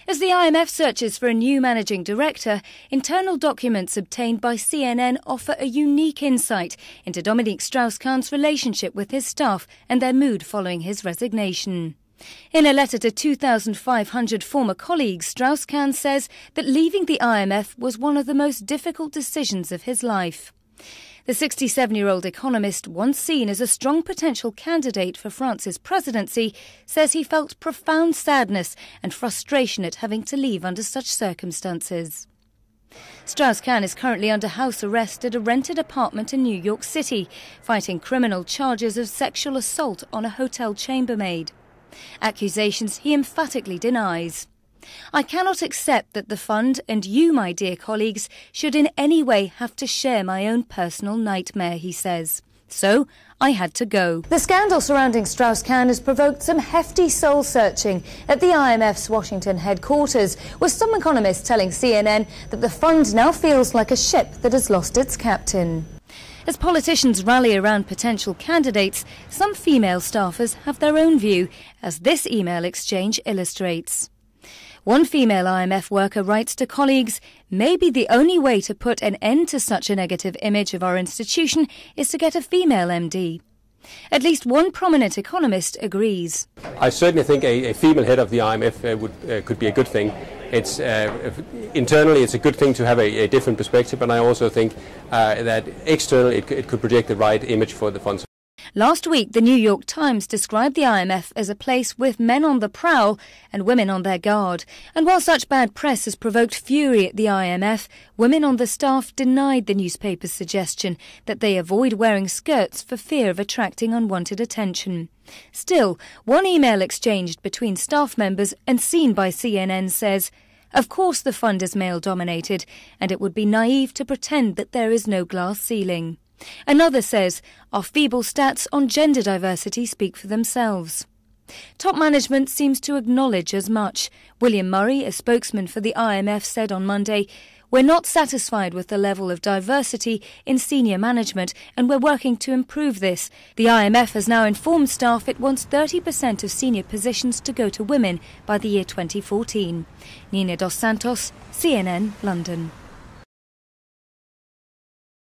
As the IMF searches for a new managing director, internal documents obtained by CNN offer a unique insight into Dominique Strauss-Kahn's relationship with his staff and their mood following his resignation. In a letter to 2,500 former colleagues, Strauss-Kahn says that leaving the IMF was one of the most difficult decisions of his life. The 67-year-old economist, once seen as a strong potential candidate for France's presidency, says he felt profound sadness and frustration at having to leave under such circumstances. Strauss-Kahn is currently under house arrest at a rented apartment in New York City, fighting criminal charges of sexual assault on a hotel chambermaid. Accusations he emphatically denies. "I cannot accept that the fund and you, my dear colleagues, should in any way have to share my own personal nightmare," he says. "So I had to go." The scandal surrounding Strauss-Kahn has provoked some hefty soul-searching at the IMF's Washington headquarters, with some economists telling CNN that the fund now feels like a ship that has lost its captain. As politicians rally around potential candidates, some female staffers have their own view, as this email exchange illustrates. One female IMF worker writes to colleagues, "Maybe the only way to put an end to such a negative image of our institution is to get a female MD." At least one prominent economist agrees. I certainly think a female head of the IMF could be a good thing. It's internally it's a good thing to have a different perspective, and I also think that externally it could project the right image for the funds. Last week, the New York Times described the IMF as a place with men on the prowl and women on their guard. And while such bad press has provoked fury at the IMF, women on the staff denied the newspaper's suggestion that they avoid wearing skirts for fear of attracting unwanted attention. Still, one email exchanged between staff members and seen by CNN says, "Of course the fund is male-dominated, and it would be naive to pretend that there is no glass ceiling." Another says, "Our feeble stats on gender diversity speak for themselves." Top management seems to acknowledge as much. William Murray, a spokesman for the IMF, said on Monday, "We're not satisfied with the level of diversity in senior management, and we're working to improve this. The IMF has now informed staff it wants 30% of senior positions to go to women by the year 2014. Nina Dos Santos, CNN, London.